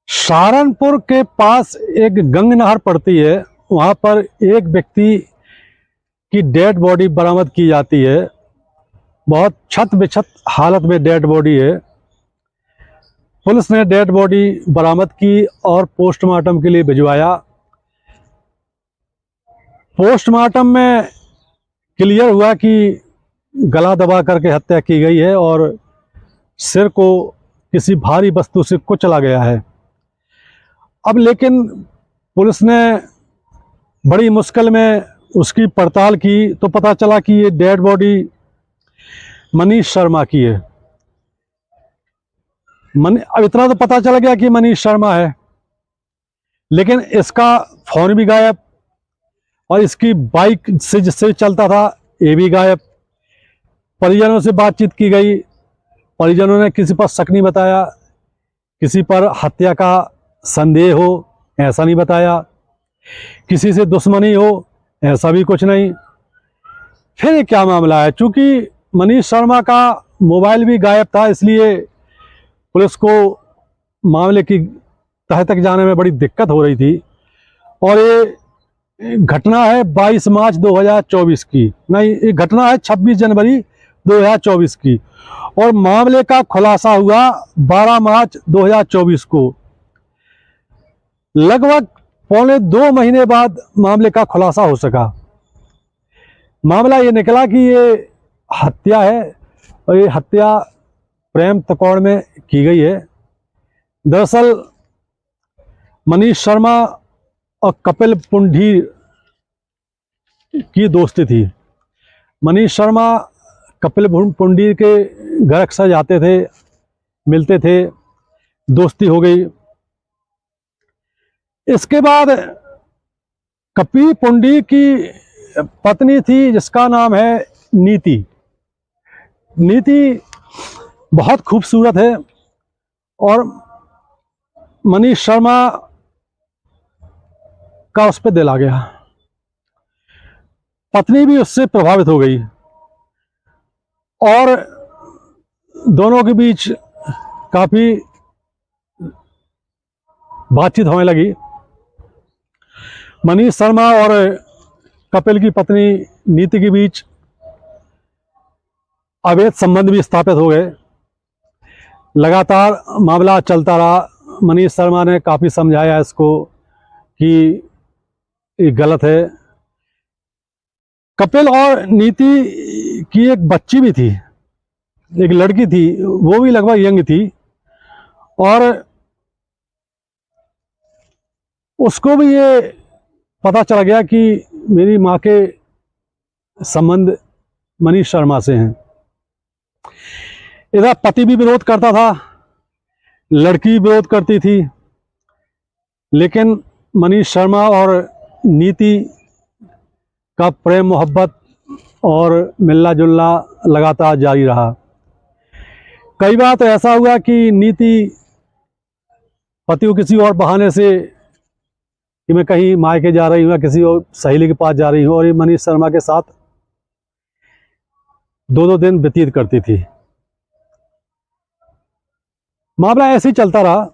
सहारनपुर के पास एक गंग नहर पड़ती है। वहाँ पर एक व्यक्ति की डेड बॉडी बरामद की जाती है। बहुत छत बिछत हालत में डेड बॉडी है। पुलिस ने डेड बॉडी बरामद की और पोस्टमार्टम के लिए भिजवाया। पोस्टमार्टम में क्लियर हुआ कि गला दबा करके हत्या की गई है और सिर को किसी भारी वस्तु से कुचला गया है। अब लेकिन पुलिस ने बड़ी मुश्किल में उसकी पड़ताल की तो पता चला कि ये डेड बॉडी मनीष शर्मा की है। अब इतना तो पता चल गया कि मनीष शर्मा है, लेकिन इसका फ़ोन भी गायब और इसकी बाइक से जिससे चलता था ये भी गायब। परिजनों से बातचीत की गई, परिजनों ने किसी पर शक नहीं बताया, किसी पर हत्या का संदेह हो ऐसा नहीं बताया, किसी से दुश्मनी हो ऐसा भी कुछ नहीं। फिर ये क्या मामला है? चूंकि मनीष शर्मा का मोबाइल भी गायब था, इसलिए पुलिस को मामले की तह तक जाने में बड़ी दिक्कत हो रही थी। और ये घटना है 22 मार्च 2024 की, नहीं, ये घटना है 26 जनवरी 2024 की और मामले का खुलासा हुआ 12 मार्च 2024 को। लगभग पौने 2 महीने बाद मामले का खुलासा हो सका। मामला ये निकला कि ये हत्या है और ये हत्या प्रेम तकौड़ में की गई है। दरअसल मनीष शर्मा और कपिल पुंडीर की दोस्ती थी। मनीष शर्मा कपिल पुंडीर के घर अक्सर जाते थे, मिलते थे, दोस्ती हो गई। इसके बाद कपिल पुंडीर की पत्नी थी जिसका नाम है नीति। नीति बहुत खूबसूरत है और मनीष शर्मा का उस पर दिल आ गया। पत्नी भी उससे प्रभावित हो गई और दोनों के बीच काफी बातचीत होने लगी। मनीष शर्मा और कपिल की पत्नी नीति के बीच अवैध संबंध भी स्थापित हो गए। लगातार मामला चलता रहा। मनीष शर्मा ने काफ़ी समझाया इसको कि ये गलत है। कपिल और नीति की एक बच्ची भी थी, एक लड़की थी, वो भी लगभग यंग थी और उसको भी ये पता चल गया कि मेरी माँ के संबंध मनीष शर्मा से हैं। इधर पति भी विरोध करता था, लड़की भी विरोध करती थी, लेकिन मनीष शर्मा और नीति का प्रेम मोहब्बत और मिलना जुलना लगातार जारी रहा। कई बार तो ऐसा हुआ कि नीति पति को किसी और बहाने से कि मैं कहीं मायके जा रही हूँ या किसी और सहेली के पास जा रही हूँ और ये मनीष शर्मा के साथ 2-2 दिन व्यतीत करती थी। मामला ऐसे ही चलता रहा।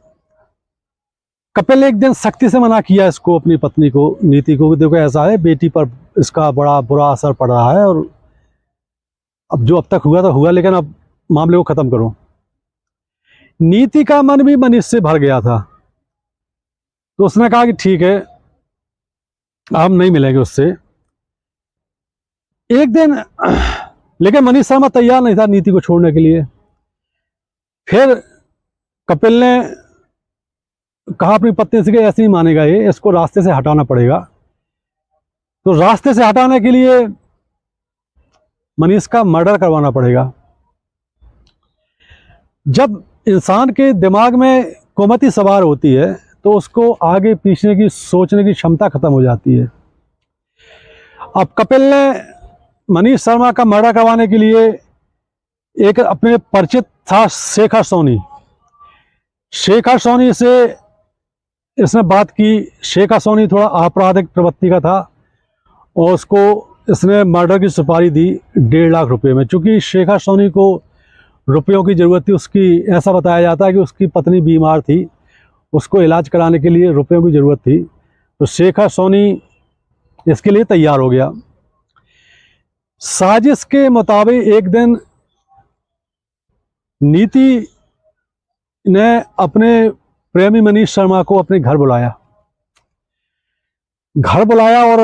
कपिल ने एक दिन सख्ती से मना किया इसको, अपनी पत्नी को, नीति को, देखो ऐसा है, बेटी पर इसका बड़ा बुरा असर पड़ रहा है और अब जो अब तक हुआ तो हुआ, लेकिन अब मामले को खत्म करो। नीति का मन भी मनीष से भर गया था, तो उसने कहा कि ठीक है, हम नहीं मिलेंगे उससे एक दिन। लेकिन मनीष शर्मा तैयार नहीं था नीति को छोड़ने के लिए। फिर कपिल ने कहा अपनी पत्नी से कि ऐसे ही मानेगा ये, इसको रास्ते से हटाना पड़ेगा। तो रास्ते से हटाने के लिए मनीष का मर्डर करवाना पड़ेगा। जब इंसान के दिमाग में कुमति सवार होती है तो उसको आगे पीछे की सोचने की क्षमता खत्म हो जाती है। अब कपिल ने मनीष शर्मा का मर्डर करवाने के लिए एक अपने परिचित था शेखर सोनी। शेखर सोनी से इसने बात की। शेखर सोनी थोड़ा आपराधिक प्रवृत्ति का था और उसको इसने मर्डर की सुपारी दी 1.5 लाख रुपए में। चूँकि शेखर सोनी को रुपयों की ज़रूरत थी उसकी, ऐसा बताया जाता है कि उसकी पत्नी बीमार थी उसको इलाज कराने के लिए रुपयों की ज़रूरत थी। तो शेखर सोनी इसके लिए तैयार हो गया। साजिश के मुताबिक एक दिन नीति ने अपने प्रेमी मनीष शर्मा को अपने घर बुलाया और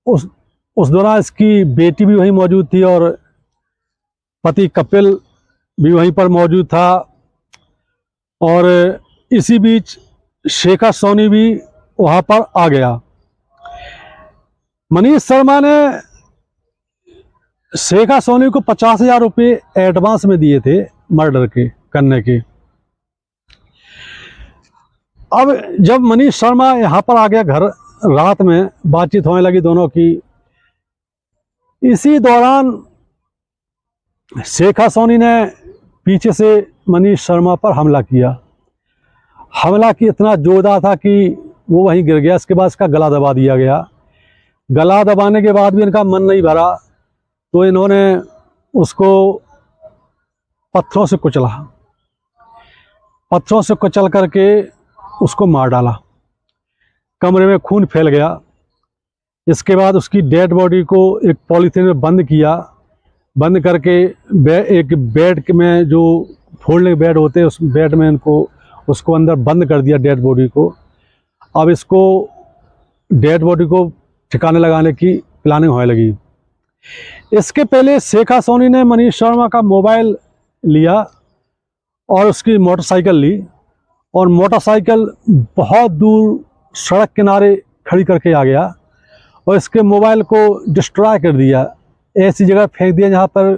उस दौरान इसकी बेटी भी वहीं मौजूद थी और पति कपिल भी वहीं पर मौजूद था। और इसी बीच शेखर सोनी भी वहां पर आ गया। मनीष शर्मा ने शेखर सोनी को 50,000 रुपये एडवांस में दिए थे मर्डर के करने के। अब जब मनीष शर्मा यहाँ पर आ गया घर, रात में बातचीत होने लगी दोनों की। इसी दौरान शेखर सोनी ने पीछे से मनीष शर्मा पर हमला किया। हमला की इतना जोरदार था कि वो वहीं गिर गया। इसके बाद इसका गला दबा दिया गया। गला दबाने के बाद भी इनका मन नहीं भरा तो इन्होंने उसको पत्थरों से कुचल करके उसको मार डाला। कमरे में खून फैल गया। इसके बाद उसकी डेड बॉडी को एक पॉलीथीन में बंद किया। बंद करके एक बेड में, जो फोल्डिंग बेड होते हैं, उस बेड में उसको अंदर बंद कर दिया डेड बॉडी को। अब इसको डेड बॉडी को ठिकाने लगाने की प्लानिंग होने लगी। इसके पहले शेखर सोनी ने मनीष शर्मा का मोबाइल लिया और उसकी मोटरसाइकिल ली और मोटरसाइकिल बहुत दूर सड़क किनारे खड़ी करके आ गया और इसके मोबाइल को डिस्ट्रॉय कर दिया। ऐसी जगह फेंक दिया जहाँ पर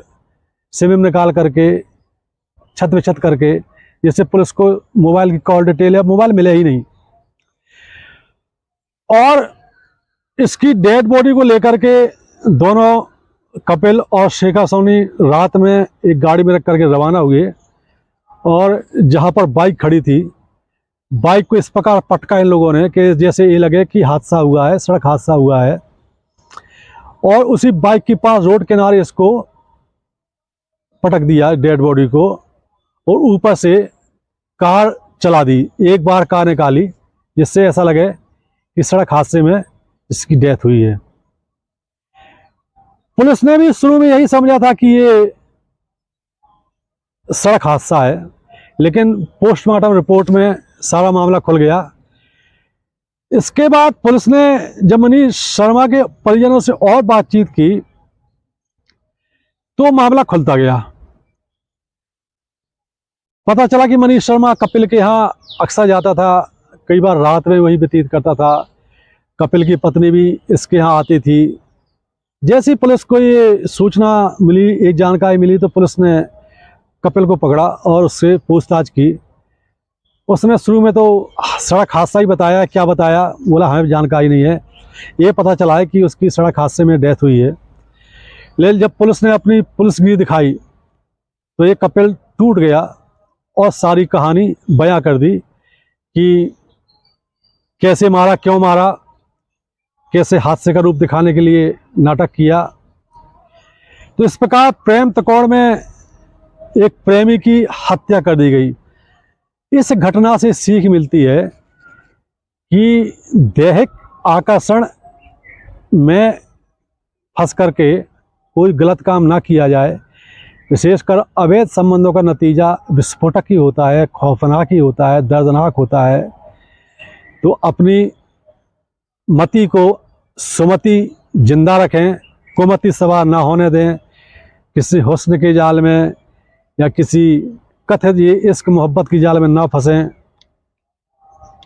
सिम निकाल करके छत पे छत करके, जिससे पुलिस को मोबाइल की कॉल डिटेल या मोबाइल मिले ही नहीं। और इसकी डेड बॉडी को लेकर के दोनों कपिल और शेखर सोनी रात में एक गाड़ी में रख करके रवाना हुए और जहाँ पर बाइक खड़ी थी, बाइक को इस प्रकार पटका इन लोगों ने कि जैसे ये लगे कि हादसा हुआ है, सड़क हादसा हुआ है। और उसी बाइक के पास रोड किनारे इसको पटक दिया डेड बॉडी को और ऊपर से कार चला दी। एक बार कार निकाली जिससे ऐसा लगे कि सड़क हादसे में इसकी डेथ हुई है। पुलिस ने भी शुरू में यही समझा था कि ये सड़क हादसा है, लेकिन पोस्टमार्टम रिपोर्ट में सारा मामला खुल गया। इसके बाद पुलिस ने जब मनीष शर्मा के परिजनों से और बातचीत की तो मामला खुलता गया। पता चला कि मनीष शर्मा कपिल के यहाँ अक्सर जाता था, कई बार रात में वही व्यतीत करता था। कपिल की पत्नी भी इसके यहाँ आती थी। जैसी पुलिस को ये सूचना मिली, एक जानकारी मिली, तो पुलिस ने कपिल को पकड़ा और उससे पूछताछ की। उसने शुरू में तो सड़क हादसा ही बताया। क्या बताया? बोला हमें जानकारी नहीं है। ये पता चला है कि उसकी सड़क हादसे में डेथ हुई है। लेकिन जब पुलिस ने अपनी पुलिसगिरी दिखाई तो ये कपिल टूट गया और सारी कहानी बयां कर दी कि कैसे मारा, क्यों मारा, कैसे हादसे का रूप दिखाने के लिए नाटक किया। तो इस प्रकार प्रेम तकोड़ में एक प्रेमी की हत्या कर दी गई। इस घटना से सीख मिलती है कि दैहिक आकर्षण में फंस करके कोई गलत काम ना किया जाए। विशेषकर अवैध संबंधों का नतीजा विस्फोटक ही होता है, खौफनाक ही होता है, दर्दनाक होता है। तो अपनी मति को, सुमति जिंदा रखें, कुमति सवार ना होने दें। किसी हुस्न के जाल में या किसी कथित ये इश्क मोहब्बत की जाल में ना फंसें।